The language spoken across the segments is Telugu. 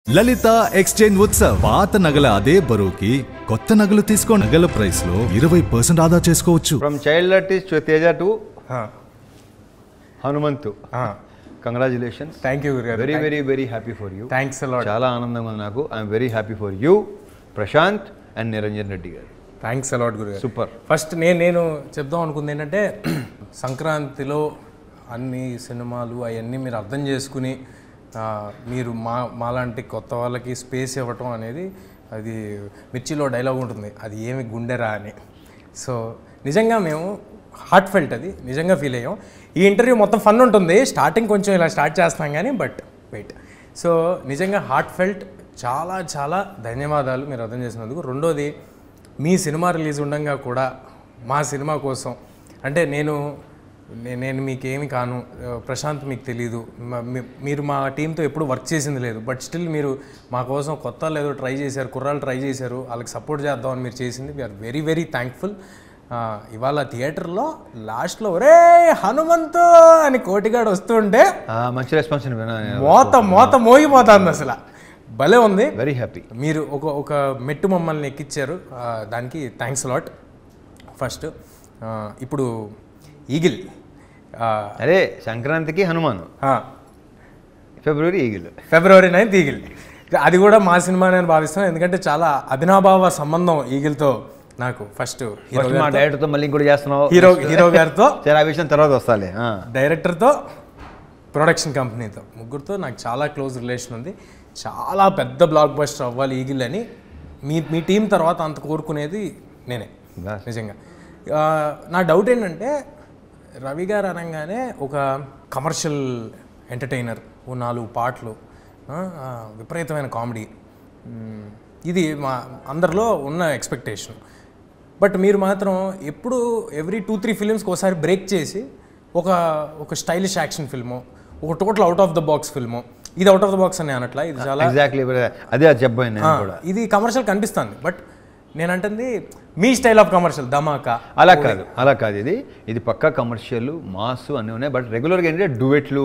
లలిత ఎక్స్చేంజ్ ఉత్సవ్ పాత నగల అదే బరువుకి కొత్త నగలు తీసుకో నగల ప్రైస్ లో 20% ఆదా చేసుకోవచ్చు. From child artist Teja to Hanumanthu. Congratulations. Thank you. Very very very happy for you. Thanks a lot. చాలా ఆనందంగా ఉంది నాకు. I'm very happy for you Prashanth and Niranjan Reddy గారు. థ్యాంక్స్ అ లాట్ గురుగారు. సూపర్. ఫస్ట్ నేను చెప్దాం అనుకుంది ఏంటంటే సంక్రాంతిలో అన్ని సినిమాలు అవన్నీ మీరు అర్థం చేసుకుని మీరు మాలాంటి కొత్త వాళ్ళకి స్పేస్ ఇవ్వటం అనేది అది మిర్చిలో డైలాగ్ ఉంటుంది, అది ఏమి గుండెరా అని. సో నిజంగా మేము హార్ట్ ఫెల్ట్, అది నిజంగా ఫీల్ అయ్యాం. ఈ ఇంటర్వ్యూ మొత్తం ఫన్ ఉంటుంది, స్టార్టింగ్ కొంచెం ఇలా స్టార్ట్ చేస్తాం కానీ బట్ వెయిట్. సో నిజంగా హార్ట్ ఫెల్ట్, చాలా చాలా ధన్యవాదాలు మీరు అర్థం చేసినందుకు. రెండోది, మీ సినిమా రిలీజ్ ఉండగా కూడా మా సినిమా కోసం, అంటే నేను మీకేమి కాను, ప్రశాంత్ మీకు తెలీదు, మీరు మా టీంతో ఎప్పుడు వర్క్ చేసింది లేదు, బట్ స్టిల్ మీరు మా కోసం కొత్త ఏదో ట్రై చేశారు, కుర్రాళ్ళు ట్రై చేశారు, వాళ్ళకి సపోర్ట్ చేద్దామని మీరు చేసింది. We are very very thankful. ఇవాళ థియేటర్లో లాస్ట్లో ఒరే హనుమంతు అని కోటిగాడు వస్తుంటే మంచి రెస్పాన్స్, మోత మోగిపోతుంది అసలు. భలే ఉంది. Very happy. మీరు ఒక మెట్టు మమ్మల్ని ఎక్కించారు, దానికి థ్యాంక్స్ లాట్. ఫస్ట్ ఇప్పుడు ఈగిల్, అరే సంక్రాంతికి హనుమాన్, ఫిబ్రవరి ఈగిల్, ఫిబ్రవరి 9th ఈగిల్. అది కూడా మా సినిమా నేను భావిస్తున్నాను, ఎందుకంటే చాలా అభినాభావ సంబంధం ఈగిల్తో నాకు. ఫస్ట్ మా డైరెక్టర్తో మళ్ళీ ఇంకోటి చేస్తున్నావు, హీరో గారితో, ఆ విషయం తర్వాత వస్తాలే. డైరెక్టర్తో, ప్రొడక్షన్ కంపెనీతో, ముగ్గురితో నాకు చాలా క్లోజ్ రిలేషన్ ఉంది. చాలా పెద్ద బ్లాక్ బస్టర్ అవ్వాలి ఈగిల్ అని మీ టీం తర్వాత అంత కోరుకునేది నేనే నిజంగా. నా డౌట్ ఏంటంటే, రవి గారు అనగానే ఒక కమర్షియల్ ఎంటర్టైనర్, ఓ 4 పాటలు, విపరీతమైన కామెడీ, ఇది మా అందరిలో ఉన్న ఎక్స్పెక్టేషన్. బట్ మీరు మాత్రం ఎప్పుడు ఎవ్రీ 2-3 ఫిలిమ్స్కి ఒకసారి బ్రేక్ చేసి ఒక స్టైలిష్ యాక్షన్ ఫిల్ము, ఒక total out of the box film. ఇది అవుట్ ఆఫ్ ద బాక్స్ అని అనట్లా, ఇది చాలా ఎగ్జాక్ట్లీ అదే చెప్పాను నేను కూడా. ఇది కమర్షియల్ కనిపిస్తుంది, బట్ నేను అంటుంది మీ స్టైల్ ఆఫ్ కమర్షియల్ ధమాకా. అలా కాదు, ఇది పక్కా కమర్షియల్, మాస్ అన్నీ ఉన్నాయి. బట్ రెగ్యులర్గా ఏంటంటే డ్యూయెట్లు,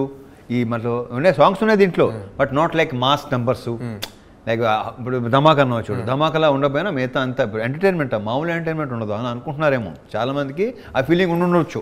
ఈ మళ్ళీ ఉన్నాయి సాంగ్స్ ఉన్నాయి దీంట్లో, but not like mass numbers. Like ఇప్పుడు ధమాకా అన్న చూడు, ధమాకాలా ఉండకపోయినా మిగతా అంతా ఎంటర్టైన్మెంట్, మామూలు ఎంటర్టైన్మెంట్ ఉండదు అని అనుకుంటున్నారేమో చాలామందికి. ఆ ఫీలింగ్ ఉండొచ్చు.